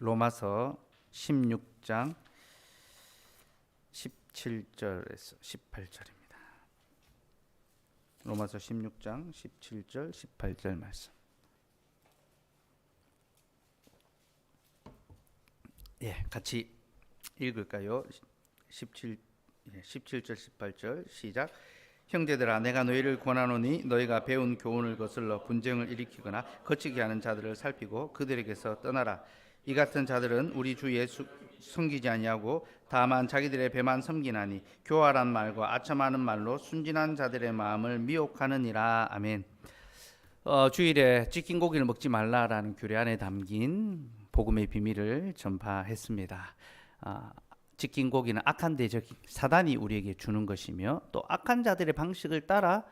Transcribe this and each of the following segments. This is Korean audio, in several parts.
로마서 16장 17절에서 18절입니다. 로마서 16장 17절 18절 말씀. 같이 읽을까요? 17절 18절 시작. 형제들아, 내가 너희를 권하노니 너희가 배운 교훈을 거슬러 분쟁을 일으키거나 거치게 하는 자들을 살피고 그들에게서 떠나라. 이 같은 자들은 우리 주 예수 섬기지 아니하고 다만 자기들의 배만 섬기나니 교활한 말과 아첨하는 말로 순진한 자들의 마음을 미혹하느니라. 아멘. 주일에 찢긴 고기를 먹지 말라라는 규례 안에 담긴 복음의 비밀을 전파했습니다. 찢긴 고기는 악한 대적 사단이 우리에게 주는 것이며 또 악한 자들의 방식을 따라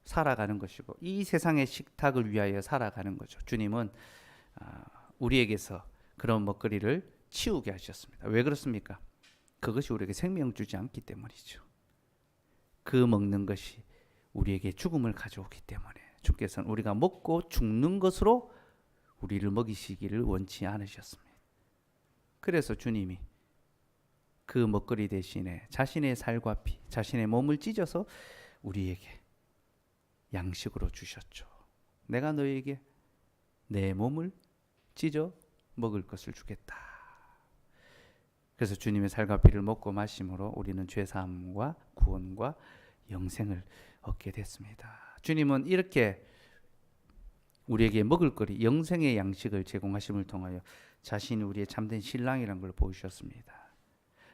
살아가는 것이고 이 세상의 식탁을 위하여 살아가는 거죠. 주님은 우리에게서 그런 먹거리를 치우게 하셨습니다. 왜 그렇습니까? 그것이 우리에게 생명 주지 않기 때문이죠. 그 먹는 것이 우리에게 죽음을 가져오기 때문에 주께서는 우리가 먹고 죽는 것으로 우리를 먹이시기를 원치 않으셨습니다. 그래서 주님이 그 먹거리 대신에 자신의 살과 피, 자신의 몸을 찢어서 우리에게 양식으로 주셨죠. 내가 너에게 내 몸을 찢어 먹을 것을 주겠다. 그래서 주님의 살과 피를 먹고 마심으로 우리는 죄사함과 구원과 영생을 얻게 됐습니다. 주님은 이렇게 우리에게 먹을 거리, 영생의 양식을 제공하심을 통하여 자신이 우리의 참된 신랑이라는 걸 보여주셨습니다.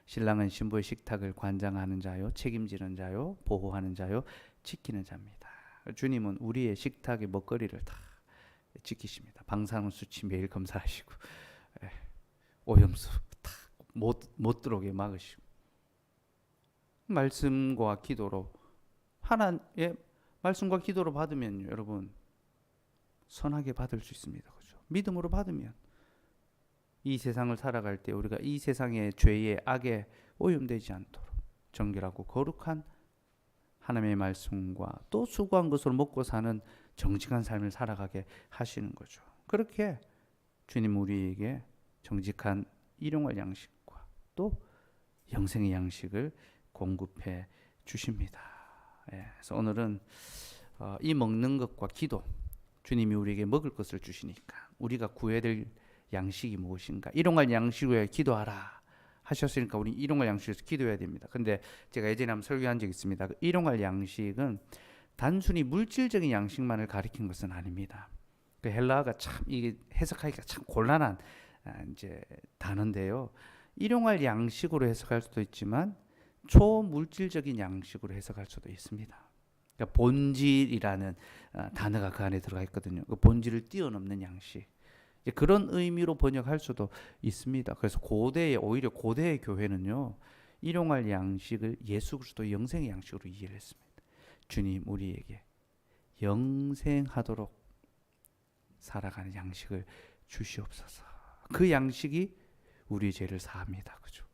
신랑은 신부의 식탁을 관장하는 자요, 책임지는 자요, 보호하는 자요, 지키는 자입니다. 주님은 우리의 식탁의 먹거리를 다 지키십니다. 방사능 수치 매일 검사하시고 오염수 다 못 들어오게 막으시고 말씀과 기도로 하나님의 말씀과 기도로 받으면요, 여러분 선하게 받을 수 있습니다. 그죠? 믿음으로 받으면 이 세상을 살아갈 때 우리가 이 세상의 죄의 악에 오염되지 않도록 정결하고 거룩한 하나님의 말씀과 또 수고한 것으로 먹고 사는 정직한 삶을 살아가게 하시는 거죠. 그렇게 주님 우리에게 정직한 일용할 양식과 또 영생의 양식을 공급해 주십니다. 그래서 오늘은 이 먹는 것과 기도, 주님이 우리에게 먹을 것을 주시니까 우리가 구해야 될 양식이 무엇인가? 일용할 양식을 기도하라 하셨으니까 우리 일용할 양식에서 기도해야 됩니다. 근데 제가 예전에 한번 설교한 적이 있습니다. 그 일용할 양식은 단순히 물질적인 양식만을 가리킨 것은 아닙니다. 그 헬라어가 참 이게 해석하기가 참 곤란한 이제 단어인데요. 일용할 양식으로 해석할 수도 있지만 초물질적인 양식으로 해석할 수도 있습니다. 그러니까 본질이라는 단어가 그 안에 들어가 있거든요. 그 본질을 뛰어넘는 양식. 그런 의미로 번역할 수도 있습니다. 그래서 오히려 고대의 교회는요, 일용할 양식을 예수 그리스도의 영생의 양식으로 이해를 했습니다. 주님 우리에게 영생하도록 살아가는 양식을 주시옵소서. 그 양식이 우리의 죄를 사합니다. 그죠?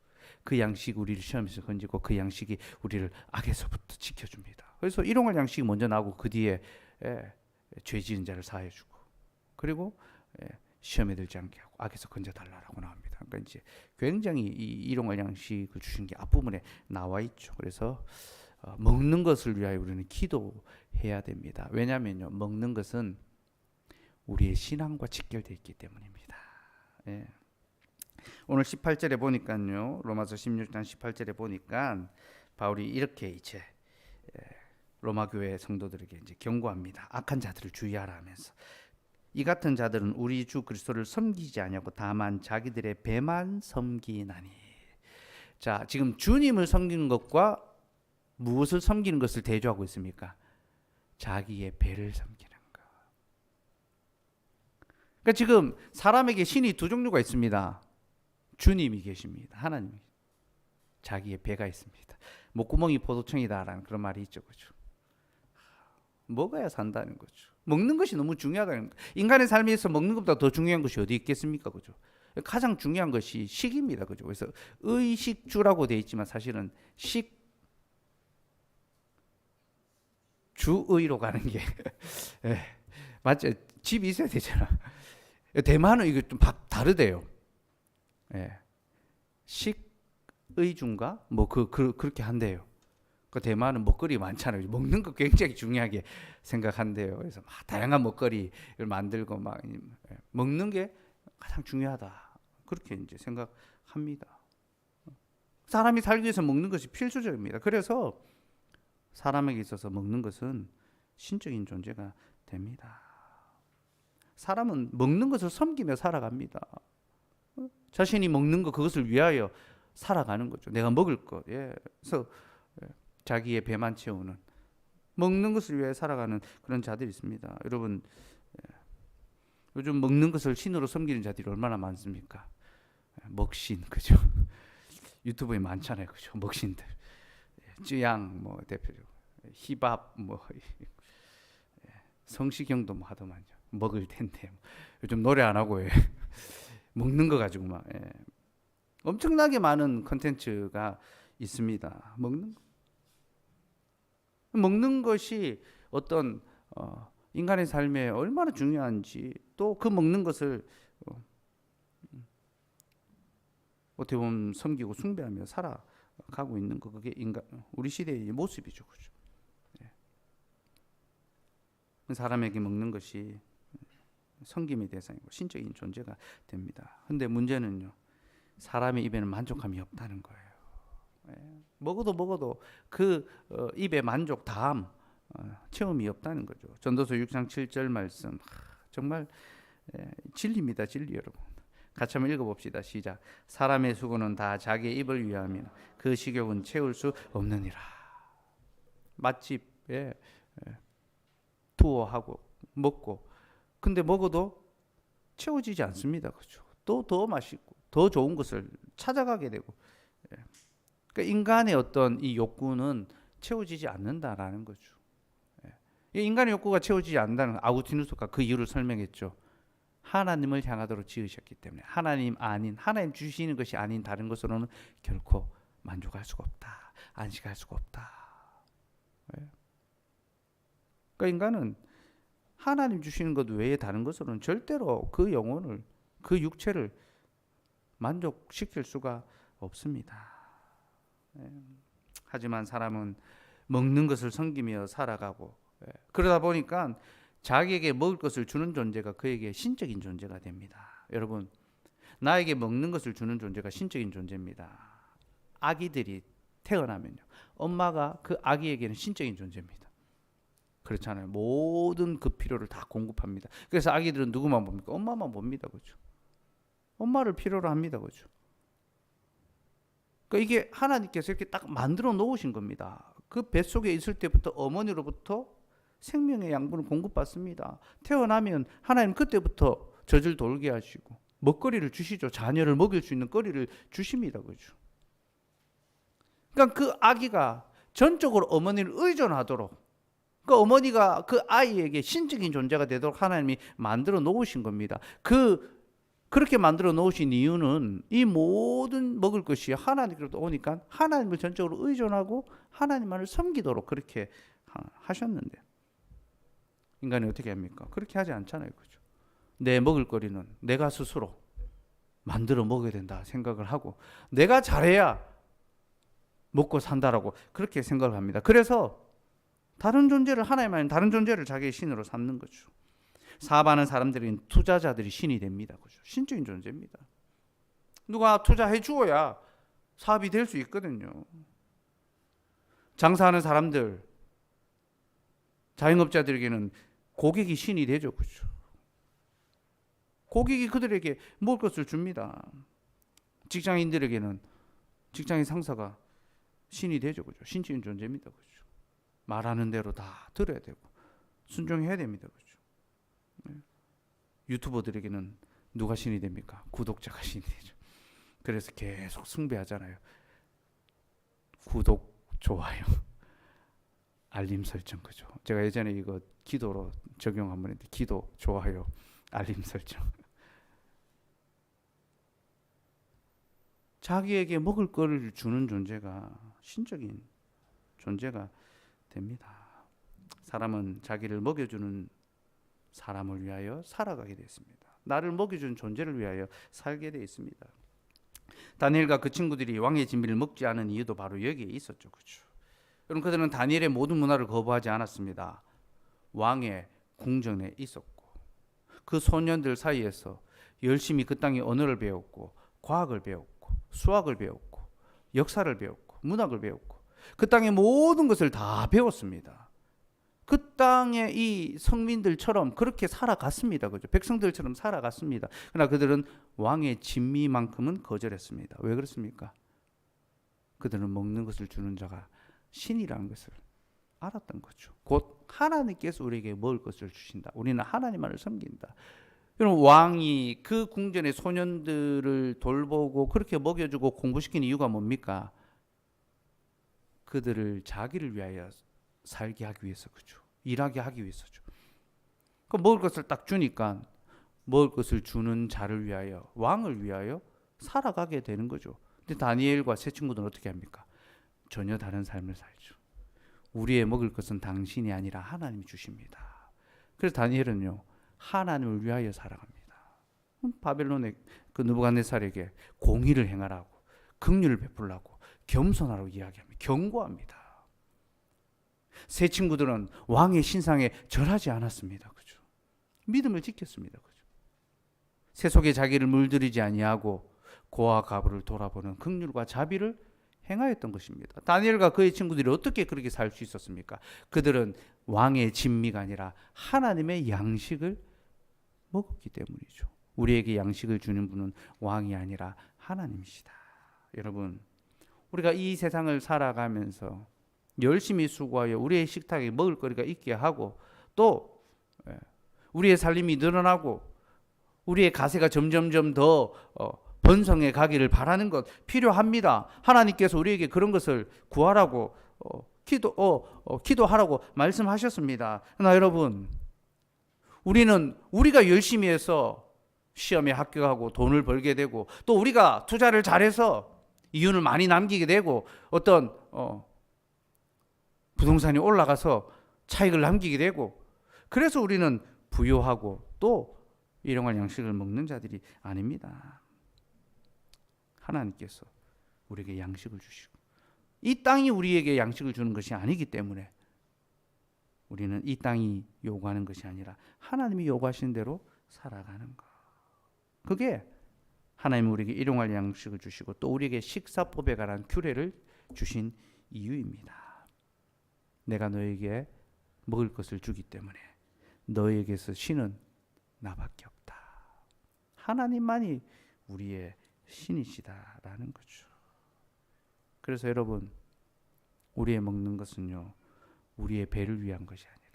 그 양식이 우리를 시험에서 건지고 그 양식이 우리를 악에서부터 지켜줍니다. 그래서 일용할 양식이 먼저 나오고 그 뒤에 죄 지은 자를 사해주고 그리고 시험에 들지 않게 하고 악에서 건져달라고 나옵니다. 그러니까 이제 굉장히 이 일용할 양식을 주신 게 앞부분에 나와 있죠. 그래서 먹는 것을 위하여 우리는 기도해야 됩니다. 왜냐하면요, 먹는 것은 우리의 신앙과 직결되어 있기 때문입니다. 오늘 18절에 보니까요, 로마서 16장 18절에 보니까 바울이 이렇게 이제 로마 교회 성도들에게 이제 경고합니다. 악한 자들을 주의하라 하면서 이 같은 자들은 우리 주 그리스도를 섬기지 아니하고 다만 자기들의 배만 섬기나니. 자, 지금 주님을 섬기는 것과 무엇을 섬기는 것을 대조하고 있습니까? 자기의 배를 섬기는 것. 그러니까 지금 사람에게 신이 두 종류가 있습니다. 주님이 계십니다. 하나님이. 자기의 배가 있습니다. 목구멍이 포도청이다라는 그런 말이 있죠. 그렇죠? 먹어야 산다는 거죠. 먹는 것이 너무 중요하다는 거예요. 인간의 삶에서 먹는 것보다 더 중요한 것이 어디 있겠습니까? 그죠? 가장 중요한 것이 식입니다. 그죠? 그래서 의식주라고 되어 있지만 사실은 주의로 가는 게 맞죠? 집이 있어야 되잖아. 대만은 이거 좀 다르대요. 예. 식의중가 뭐 그렇게 한대요. 그 대만은 먹거리 많잖아요. 먹는 거 굉장히 중요하게 생각한대요. 그래서 막 다양한 먹거리를 만들고 막 먹는 게 가장 중요하다. 그렇게 이제 생각합니다. 사람이 살기 위해서 먹는 것이 필수적입니다. 그래서 사람에게 있어서 먹는 것은 신적인 존재가 됩니다. 사람은 먹는 것을 섬기며 살아갑니다. 자신이 먹는 것 그것을 위하여 살아가는 거죠. 내가 먹을 것. 예. 그래서 자기의 배만 채우는 먹는 것을 위해 살아가는 그런 자들이 있습니다. 여러분 요즘 먹는 것을 신으로 섬기는 자들이 얼마나 많습니까? 먹신 그죠? 유튜브에 많잖아요, 그죠? 먹신들, 쯔양 뭐 대표적으로 힙합 뭐 성시경도 뭐 하더만요. 먹을 텐데 요즘 노래 안 하고 먹는 거 가지고 막 엄청나게 많은 컨텐츠가 있습니다. 먹는 것이 어떤 인간의 삶에 얼마나 중요한지 또 그 먹는 것을 어떻게 보면 섬기고 숭배하며 살아가고 있는 거 그게 인간 우리 시대의 모습이죠, 그죠? 사람에게 먹는 것이 섬김의 대상이고 신적인 존재가 됩니다. 근데 문제는요, 사람의 입에는 만족함이 없다는 거예요. 먹어도 그 입의 만족 다음 체험이 없다는 거죠. 전도서 6장 7절 말씀 정말 진리입니다, 진리 여러분. 같이 한번 읽어봅시다. 시작. 사람의 수고는 다 자기의 입을 위하며 그 식욕은 채울 수 없느니라. 맛집에 투어하고 먹고 근데 먹어도 채워지지 않습니다. 그렇죠? 또 더 맛있고 더 좋은 것을 찾아가게 되고 그러니까 인간의 어떤 이 욕구는 채워지지 않는다라는 거죠. 인간의 욕구가 채워지지 않는다는 아우구스티누스가 그 이유를 설명했죠. 하나님을 향하도록 지으셨기 때문에 하나님 주시는 것이 아닌 다른 것으로는 결코 만족할 수가 없다. 안식할 수가 없다. 그러니까 인간은 하나님 주시는 것 외에 다른 것으로는 절대로 그 영혼을 그 육체를 만족시킬 수가 없습니다. 하지만 사람은 먹는 것을 섬기며 살아가고 그러다 보니까 자기에게 먹을 것을 주는 존재가 그에게 신적인 존재가 됩니다. 여러분, 나에게 먹는 것을 주는 존재가 신적인 존재입니다. 아기들이 태어나면요, 엄마가 그 아기에게는 신적인 존재입니다. 그렇잖아요. 모든 그 필요를 다 공급합니다. 그래서 아기들은 누구만 봅니까? 엄마만 봅니다. 그렇죠? 엄마를 필요로 합니다. 그렇죠? 그러니까 이게 하나님께서 이렇게 딱 만들어 놓으신 겁니다. 그 뱃속에 있을 때부터 어머니로부터 생명의 양분을 공급받습니다. 태어나면 하나님 그때부터 젖을 돌게 하시고 먹거리를 주시죠. 자녀를 먹일 수 있는 거리를 주십니다. 그렇죠? 그러니까 그 아기가 전적으로 어머니를 의존하도록 그 어머니가 그 아이에게 신적인 존재가 되도록 하나님이 만들어 놓으신 겁니다. 그렇게 만들어 놓으신 이유는 이 모든 먹을 것이 하나님께로부터 오니까 하나님을 전적으로 의존하고 하나님만을 섬기도록 그렇게 하셨는데 인간이 어떻게 합니까? 그렇게 하지 않잖아요. 그죠? 내 먹을 거리는 내가 스스로 만들어 먹어야 된다 생각을 하고 내가 잘해야 먹고 산다라고 그렇게 생각을 합니다. 그래서 다른 존재를 하나님 아닌 다른 존재를 자기의 신으로 삼는 거죠. 사업하는 사람들은 투자자들이 신이 됩니다. 그죠? 신적인 존재입니다. 누가 투자해 주어야 사업이 될 수 있거든요. 장사하는 사람들, 자영업자들에게는 고객이 신이 되죠. 그죠? 고객이 그들에게 먹을 것을 줍니다. 직장인들에게는 직장인 상사가 신이 되죠. 그죠? 신적인 존재입니다. 그죠? 말하는 대로 다 들어야 되고 순종해야 됩니다. 그죠? 유튜버들에게는 누가 신이 됩니까? 구독자가 신이 되죠. 그래서 계속 숭배하잖아요. 구독, 좋아요, 알림 설정. 그죠? 제가 예전에 이거 기도로 적용 한번 했는데 기도, 좋아요, 알림 설정. 자기에게 먹을 거를 주는 존재가 신적인 존재가 됩니다. 사람은 자기를 먹여주는 사람을 위하여 살아가게 됐습니다. 나를 먹여주는 존재를 위하여 살게 되어 있습니다. 다니엘과 그 친구들이 왕의 진미를 먹지 않은 이유도 바로 여기에 있었죠. 그렇죠? 여러분, 그들은 다니엘의 모든 문화를 거부하지 않았습니다. 왕의 궁전에 있었고 그 소년들 사이에서 열심히 그 땅의 언어를 배웠고 과학을 배웠고 수학을 배웠고 역사를 배웠고 문학을 배웠고 그 땅의 모든 것을 다 배웠습니다. 그 땅의 이 성민들처럼 그렇게 살아갔습니다. 그죠? 백성들처럼 살아갔습니다. 그러나 그들은 왕의 진미만큼은 거절했습니다. 왜 그렇습니까? 그들은 먹는 것을 주는 자가 신이라는 것을 알았던 거죠. 곧 하나님께서 우리에게 먹을 것을 주신다. 우리는 하나님만을 섬긴다. 여러분, 왕이 그 궁전의 소년들을 돌보고 그렇게 먹여주고 공부시키는 이유가 뭡니까? 그들을 자기를 위하여 살게 하기 위해서, 그죠? 일하게 하기 위해서죠. 그 먹을 것을 딱 주니까 먹을 것을 주는 자를 위하여, 왕을 위하여 살아가게 되는 거죠. 근데 다니엘과 세 친구들은 어떻게 합니까? 전혀 다른 삶을 살죠. 우리의 먹을 것은 당신이 아니라 하나님이 주십니다. 그래서 다니엘은요, 하나님을 위하여 살아갑니다. 바벨론의 그 느부갓네살에게 공의를 행하라고, 긍휼을 베풀라고, 겸손하라고 이야기합니다. 경고합니다. 세 친구들은 왕의 신상에 절하지 않았습니다. 그죠? 믿음을 지켰습니다. 그죠? 세속에 자기를 물들이지 아니하고 고아 가부를 돌아보는 긍휼과 자비를 행하였던 것입니다. 다니엘과 그의 친구들이 어떻게 그렇게 살 수 있었습니까? 그들은 왕의 진미가 아니라 하나님의 양식을 먹었기 때문이죠. 우리에게 양식을 주는 분은 왕이 아니라 하나님이시다. 여러분, 우리가 이 세상을 살아가면서 열심히 수고하여 우리의 식탁에 먹을 거리가 있게 하고 또 우리의 살림이 늘어나고 우리의 가세가 점점점 더 번성해 가기를 바라는 것 필요합니다. 하나님께서 우리에게 그런 것을 구하라고 기도하라고 말씀하셨습니다. 그러나 여러분, 우리는 우리가 열심히 해서 시험에 합격하고 돈을 벌게 되고 또 우리가 투자를 잘해서 이윤을 많이 남기게 되고 어떤 부동산이 올라가서 차익을 남기게 되고 그래서 우리는 부유하고 또 일용할 양식을 먹는 자들이 아닙니다. 하나님께서 우리에게 양식을 주시고 이 땅이 우리에게 양식을 주는 것이 아니기 때문에 우리는 이 땅이 요구하는 것이 아니라 하나님이 요구하신 대로 살아가는 것. 그게 하나님이 우리에게 일용할 양식을 주시고 또 우리에게 식사법에 관한 규례를 주신 이유입니다. 내가 너에게 먹을 것을 주기 때문에 너에게서 신은 나밖에 없다. 하나님만이 우리의 신이시다라는 거죠. 그래서 여러분, 우리의 먹는 것은요, 우리의 배를 위한 것이 아니라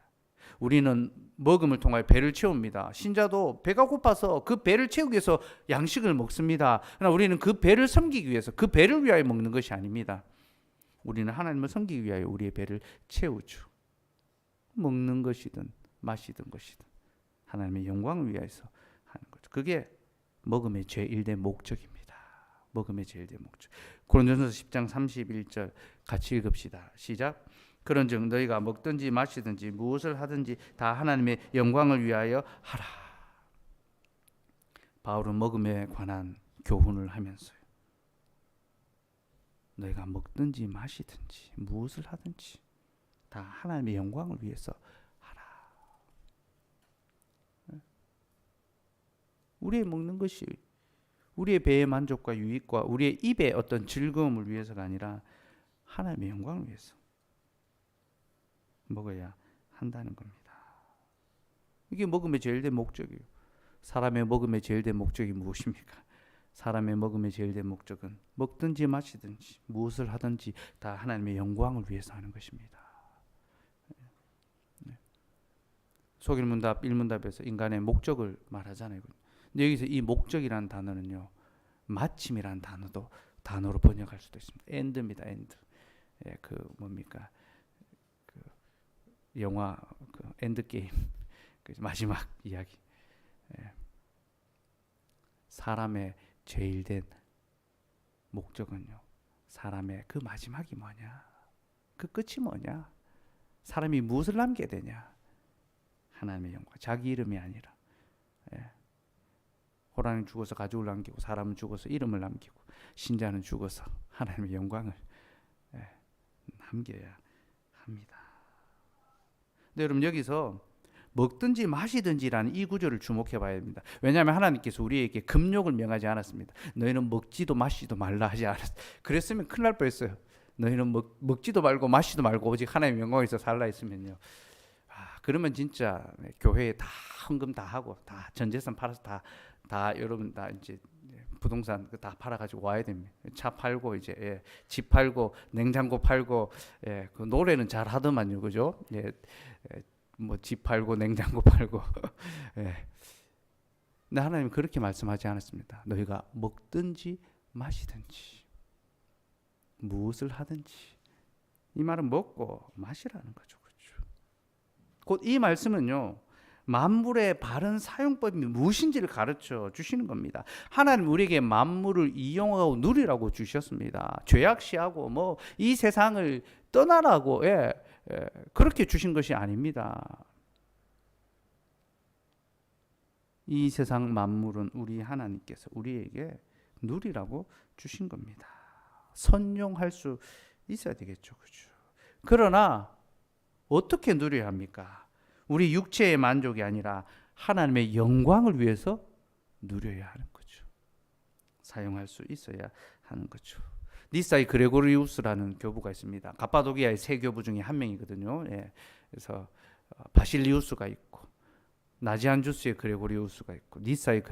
우리는 먹음을 통하여 배를 채웁니다. 신자도 배가 고파서 그 배를 채우기 위해서 양식을 먹습니다. 그러나 우리는 그 배를 섬기기 위해서 그 배를 위하여 먹는 것이 아닙니다. 우리는 하나님을 섬기기 위하여 우리의 배를 채우죠. 먹는 것이든 마시든 것이든 하나님의 영광을 위해서 하는 거죠. 그게 먹음의 제1대 목적입니다. 먹음의 제1대 목적. 고린도전서 10장 31절 같이 읽읍시다. 시작. 그런즉 너희가 먹든지 마시든지 무엇을 하든지 다 하나님의 영광을 위하여 하라. 바울은 먹음에 관한 교훈을 하면서요, 너희가 먹든지 마시든지 무엇을 하든지 다 하나님의 영광을 위해서 하라. 우리의 먹는 것이 우리의 배의 만족과 유익과 우리의 입의 어떤 즐거움을 위해서가 아니라 하나님의 영광을 위해서 먹어야 한다는 겁니다. 이게 먹음의 제일된 목적이에요. 사람의 먹음의 제일된 목적이 무엇입니까? 사람의 먹음의 제일된 목적은 먹든지 마시든지 무엇을 하든지 다 하나님의 영광을 위해서 하는 것입니다. 속일문답 1문답에서 인간의 목적을 말하잖아요. 근데 여기서 이 목적이라는 단어는요, 마침이라는 단어로 번역할 수도 있습니다. 엔드입니다. 엔드. 예, 그 뭡니까? 그 영화 그 엔드 게임 그 마지막 이야기. 예. 사람의 제일된 목적은요, 사람의 그 마지막이 뭐냐, 그 끝이 뭐냐, 사람이 무엇을 남게 되냐, 하나님의 영광, 자기 이름이 아니라. 예. 호랑이는 죽어서 가죽을 남기고 사람은 죽어서 이름을 남기고 신자는 죽어서 하나님의 영광을 남겨야 합니다. 근데 여러분 여기서 먹든지 마시든지라는 이 구절을 주목해 봐야 됩니다. 왜냐하면 하나님께서 우리에게 금욕을 명하지 않았습니다. 너희는 먹지도 마시지도 말라 하지 않았어요. 그랬으면 큰일 날 뻔했어요. 너희는 먹지도 말고 마시도 말고 오직 하나님의 영광에서 살라 했으면요. 그러면 진짜 교회에 다 헌금 다 하고 다 전 재산 팔아서 다 여러분 다 이제 부동산 다 팔아가지고 와야 됩니다. 차 팔고 이제 집 팔고 냉장고 팔고 그 노래는 잘 하더만요, 그죠? 뭐 집 팔고 냉장고 팔고. 근데 하나님은 그렇게 말씀하지 않았습니다. 너희가 먹든지 마시든지 무엇을 하든지 이 말은 먹고 마시라는 거죠, 그렇죠? 곧 이 말씀은요. 만물의 바른 사용법이 무엇인지를 가르쳐 주시는 겁니다. 하나님 우리에게 만물을 이용하고 누리라고 주셨습니다. 죄악시하고 뭐 이 세상을 떠나라고 그렇게 주신 것이 아닙니다. 이 세상 만물은 우리 하나님께서 우리에게 누리라고 주신 겁니다. 선용할 수 있어야 되겠죠, 그렇죠? 그러나 어떻게 누려야 합니까? 우리 육체의 만족이 아니라 하나님의 영광을 위해서 누려야 하는 거죠. 사용할 수 있어야 하는 거죠. 니사의 그레고리우스라는 교부가 있습니다. 갑바도기아의 세 교부 중에 한 명이거든요. 그래서 바실리우스가 있고 나지안주스의 그레고리우스가 있고 니사의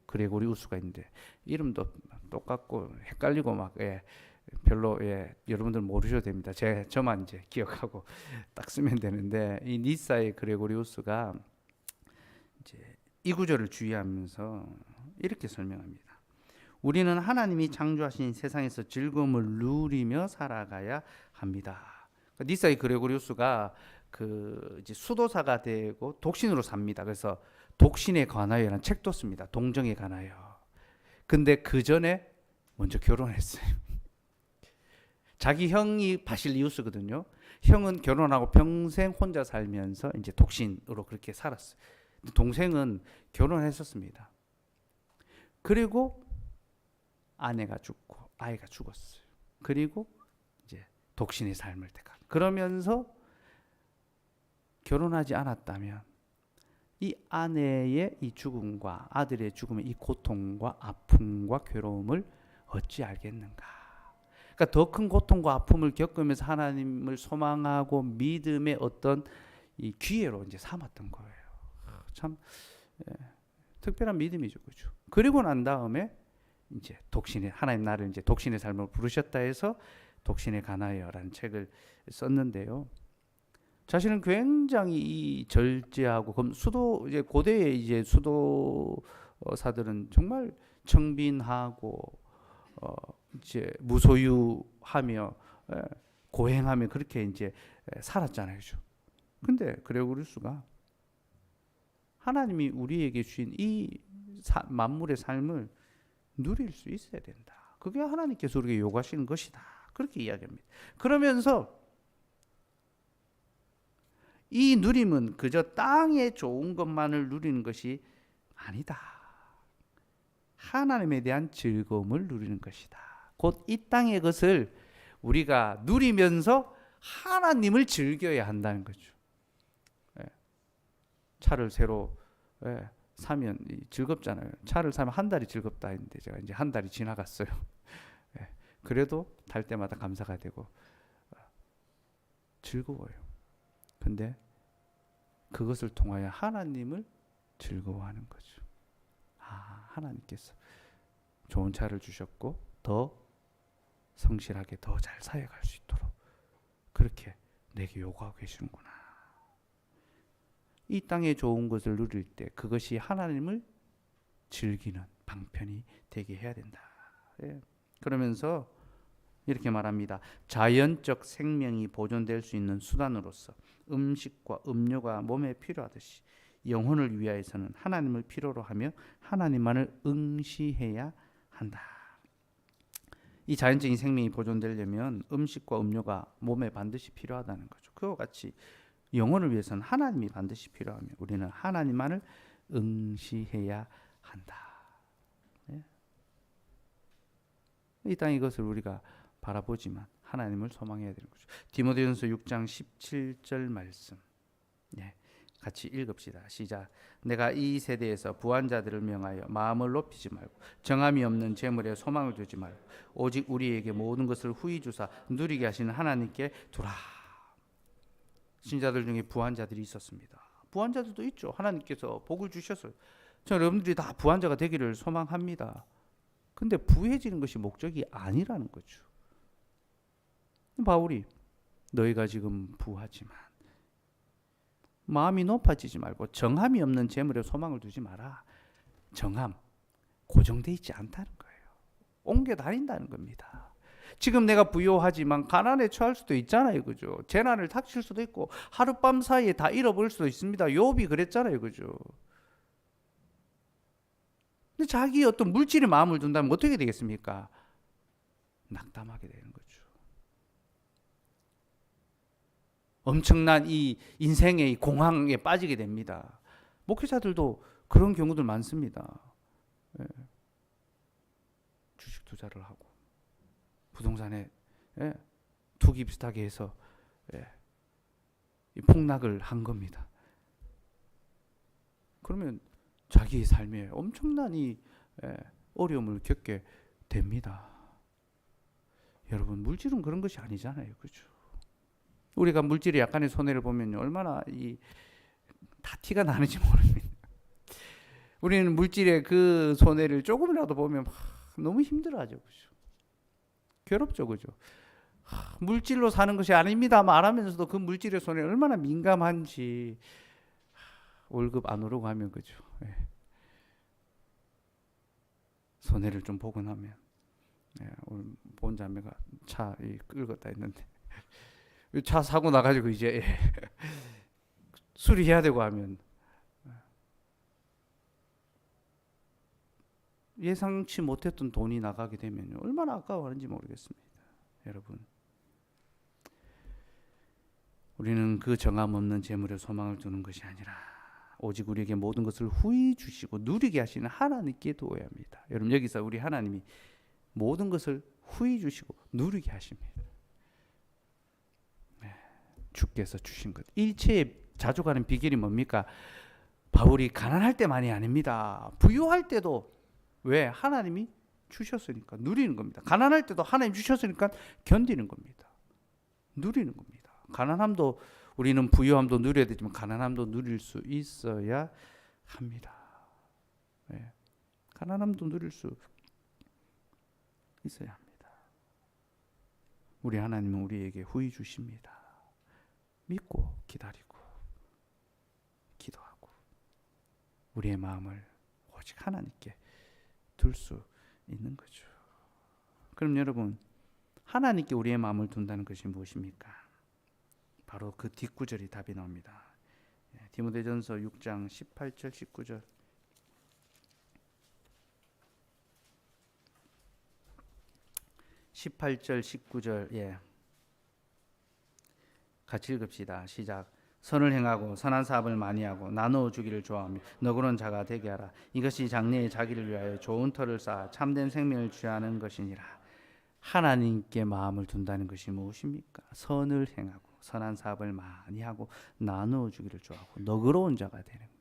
그레고리우스가 있는데 이름도 똑같고 헷갈리고 막 별로 여러분들 모르셔도 됩니다. 저만 이제 기억하고 딱 쓰면 되는데 이 니사의 그레고리우스가 이제 이 구절을 주의하면서 이렇게 설명합니다. 우리는 하나님이 창조하신 세상에서 즐거움을 누리며 살아가야 합니다. 니사의 그레고리우스가 그 이제 수도사가 되고 독신으로 삽니다. 그래서 독신에 관하여라는 책도 씁니다. 동정에 관하여. 근데 그 전에 먼저 결혼했어요. 자기 형이 바실리우스거든요. 형은 결혼하고 평생 혼자 살면서 이제 독신으로 그렇게 살았어요. 동생은 결혼했었습니다. 그리고 아내가 죽고 아이가 죽었어요. 그리고 이제 독신의 삶을 택한. 그러면서 결혼하지 않았다면 이 아내의 이 죽음과 아들의 죽음의 이 고통과 아픔과 괴로움을 어찌 알겠는가? 그러니까 더 큰 고통과 아픔을 겪으면서 하나님을 소망하고 믿음의 어떤 이 기회로 이제 삼았던 거예요. 참 특별한 믿음이죠, 그렇죠? 그리고 난 다음에 이제 독신의 하나님 나를 이제 독신의 삶을 부르셨다 해서 독신에 관하여라는 책을 썼는데요. 자신은 굉장히 이 절제하고 이제 고대의 이제 수도사들은 정말 청빈하고 이제 무소유하며 고행하며 그렇게 이제 살았잖아요, 그렇죠? 근데 그레고리우스가 하나님이 우리에게 주신 이 만물의 삶을 누릴 수 있어야 된다. 그게 하나님께서 우리에게 요구하시는 것이다. 그렇게 이야기합니다. 그러면서 이 누림은 그저 땅에 좋은 것만을 누리는 것이 아니다. 하나님에 대한 즐거움을 누리는 것이다. 곧 이 땅의 것을 우리가 누리면서 하나님을 즐겨야 한다는 거죠. 차를 새로 사면 즐겁잖아요. 차를 사면 한 달이 즐겁다 했는데 제가 이제 한 달이 지나갔어요. 그래도 탈 때마다 감사가 되고 즐거워요. 근데 그것을 통하여 하나님을 즐거워하는 거죠. 하나님께서 좋은 차를 주셨고 더 성실하게 더 잘 사역할 수 있도록 그렇게 내게 요구하고 계시는구나. 이 땅에 좋은 것을 누릴 때 그것이 하나님을 즐기는 방편이 되게 해야 된다. 그러면서 이렇게 말합니다. 자연적 생명이 보존될 수 있는 수단으로서 음식과 음료가 몸에 필요하듯이 영혼을 위하여서는 하나님을 필요로 하며 하나님만을 응시해야 한다. 이 자연적인 생명이 보존되려면 음식과 음료가 몸에 반드시 필요하다는 거죠. 그와 같이 영혼을 위해서는 하나님이 반드시 필요하며 우리는 하나님만을 응시해야 한다. 이 땅 이것을 우리가 바라보지만 하나님을 소망해야 되는 거죠. 디모데전서 6장 17절 말씀. 예, 같이 읽읍시다. 시작. 내가 이 세대에서 부한 자들을 명하여 마음을 높이지 말고 정함이 없는 재물에 소망을 두지 말고 오직 우리에게 모든 것을 후히 주사 누리게 하시는 하나님께 두라. 신자들 중에 부한 자들이 있었습니다. 부한 자들도 있죠. 하나님께서 복을 주셨어요. 저는 여러분들이 다 부한 자가 되기를 소망합니다. 근데 부해지는 것이 목적이 아니라는 거죠. 바울이 너희가 지금 부하지만 마음이 높아지지 말고 정함이 없는 재물에 소망을 두지 마라. 정함, 고정되어 있지 않다는 거예요. 옮겨 다닌다는 겁니다. 지금 내가 부유하지만 가난에 처할 수도 있잖아요. 그죠? 재난을 닥칠 수도 있고 하룻밤 사이에 다 잃어버릴 수도 있습니다. 욥이 그랬잖아요. 그죠? 근데 자기 어떤 물질의 마음을 둔다면 어떻게 되겠습니까? 낙담하게 되는 거죠. 엄청난 이 인생의 공황에 빠지게 됩니다. 목회자들도 그런 경우들 많습니다. 예. 주식 투자를 하고 부동산에 투기 비슷하게 해서 이 폭락을 한 겁니다. 그러면 자기의 삶에 엄청난 이 어려움을 겪게 됩니다. 여러분, 물질은 그런 것이 아니잖아요. 그죠? 우리가 물질에 약간의 손해를 보면 얼마나 다 티가 나는지 모릅니다. 우리는 물질의 그 손해를 조금이라도 보면 너무 힘들어하죠. 그죠? 괴롭죠. 그죠? 물질로 사는 것이 아닙니다 말하면서도 그 물질의 손해에 얼마나 민감한지. 월급 안 오르고 하면 그죠? 예. 손해를 좀 보고 나면 오늘 본 자매가 차 끌었다 했는데 차 사고 나가지고 이제 수리해야 되고 하면 예상치 못했던 돈이 나가게 되면 얼마나 아까워하는지 모르겠습니다. 여러분, 우리는 그 정함 없는 재물에 소망을 두는 것이 아니라 오직 우리에게 모든 것을 후히 주시고 누리게 하시는 하나님께 두어야 합니다. 여러분, 여기서 우리 하나님이 모든 것을 후히 주시고 누리게 하십니다. 주께서 주신 것. 일체에 자족하는 비결이 뭡니까? 바울이 가난할 때만이 아닙니다. 부유할 때도 왜? 하나님이 주셨으니까 누리는 겁니다. 가난할 때도 하나님 주셨으니까 견디는 겁니다. 누리는 겁니다. 가난함도 우리는 부유함도 누려야 되지만 가난함도 누릴 수 있어야 합니다. 네. 가난함도 누릴 수 있어야 합니다. 우리 하나님은 우리에게 후히 주십니다. 믿고 기다리고 기도하고 우리의 마음을 오직 하나님께 둘 수 있는 거죠. 그럼 여러분, 하나님께 우리의 마음을 둔다는 것이 무엇입니까? 바로 그 뒷구절이 답이 나옵니다. 디모데전서 6장 18절 19절. 같이 읽읍시다. 시작. 선을 행하고 선한 사업을 많이 하고 나누어 주기를 좋아하며 너그러운 자가 되게 하라. 이것이 장래의 자기를 위하여 좋은 터를 쌓아 참된 생명을 취하는 것이니라. 하나님께 마음을 둔다는 것이 무엇입니까? 선을 행하고 선한 사업을 많이 하고 나누어 주기를 좋아하고 너그러운 자가 되는 것.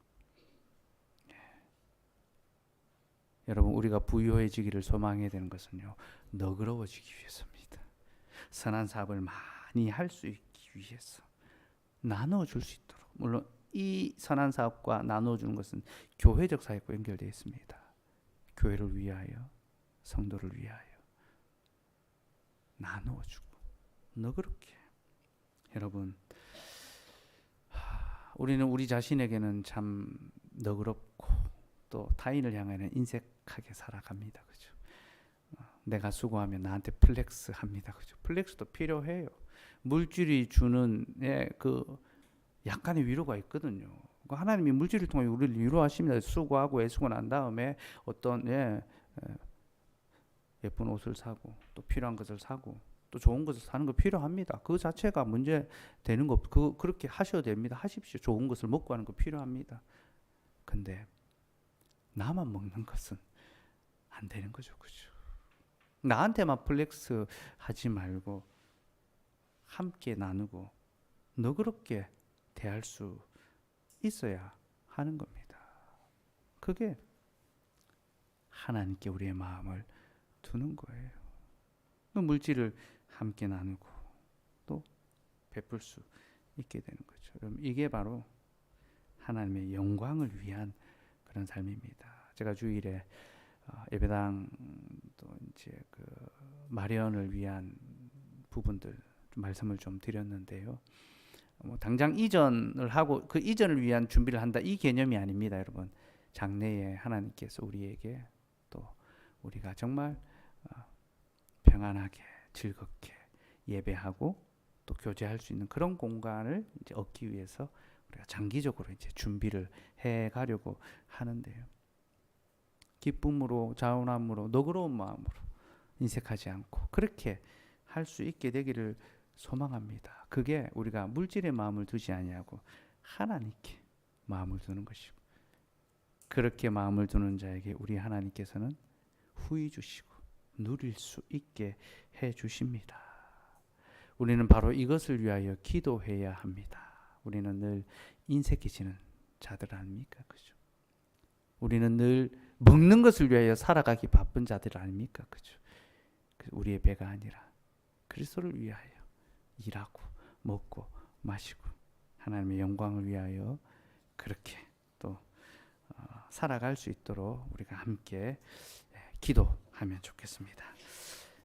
여러분, 우리가 부유해지기를 소망해야 되는 것은요, 너그러워지기 위해서입니다. 선한 사업을 많이 할 수 있기 위해서 나누어 줄 수 있도록. 물론 이 선한 사업과 나누어 주는 것은 교회적 사역과 연결되어 있습니다. 교회를 위하여, 성도를 위하여 나누어 주고 너그럽게. 여러분, 우리는 우리 자신에게는 참 너그럽고 또 타인을 향하여는 인색하게 살아갑니다. 그죠? 내가 수고하면 나한테 플렉스합니다. 그죠? 플렉스도 필요해요. 물질이 주는 그 약간의 위로가 있거든요. 하나님이 물질을 통해 우리를 위로하십니다. 수고하고 애쓰고 난 다음에 어떤 예쁜 옷을 사고 또 필요한 것을 사고 또 좋은 것을 사는 거 필요합니다. 그 자체가 문제 되는 거 그렇게 하셔도 됩니다. 하십시오. 좋은 것을 먹고 하는 거 필요합니다. 근데 나만 먹는 것은 안 되는 거죠. 그죠? 나한테만 플렉스 하지 말고 함께 나누고 너그럽게 대할 수 있어야 하는 겁니다. 그게 하나님께 우리의 마음을 두는 거예요. 그 물질을 함께 나누고 또 베풀 수 있게 되는 거죠. 여러분, 이게 바로 하나님의 영광을 위한 그런 삶입니다. 제가 주일에 예배당 또 이제 그 마련을 위한 부분들 말씀을 좀 드렸는데요. 뭐 당장 이전을 하고 그 이전을 위한 준비를 한다 이 개념이 아닙니다, 여러분. 장래에 하나님께서 우리에게 또 우리가 정말 평안하게 즐겁게 예배하고 또 교제할 수 있는 그런 공간을 이제 얻기 위해서 우리가 장기적으로 이제 준비를 해 가려고 하는데요. 기쁨으로 자원함으로 너그러운 마음으로 인색하지 않고 그렇게 할 수 있게 되기를 소망합니다. 그게 우리가 물질의 마음을 두지 아니하고 하나님께 마음을 두는 것이고 그렇게 마음을 두는 자에게 우리 하나님께서는 후히 주시고 누릴 수 있게 해 주십니다. 우리는 바로 이것을 위하여 기도해야 합니다. 우리는 늘 인색해지는 자들 아닙니까? 그죠? 우리는 늘 먹는 것을 위하여 살아가기 바쁜 자들 아닙니까? 그죠? 우리의 배가 아니라 그리스도를 위하여 일하고 먹고 마시고 하나님의 영광을 위하여 그렇게 또 살아갈 수 있도록 우리가 함께 기도하면 좋겠습니다.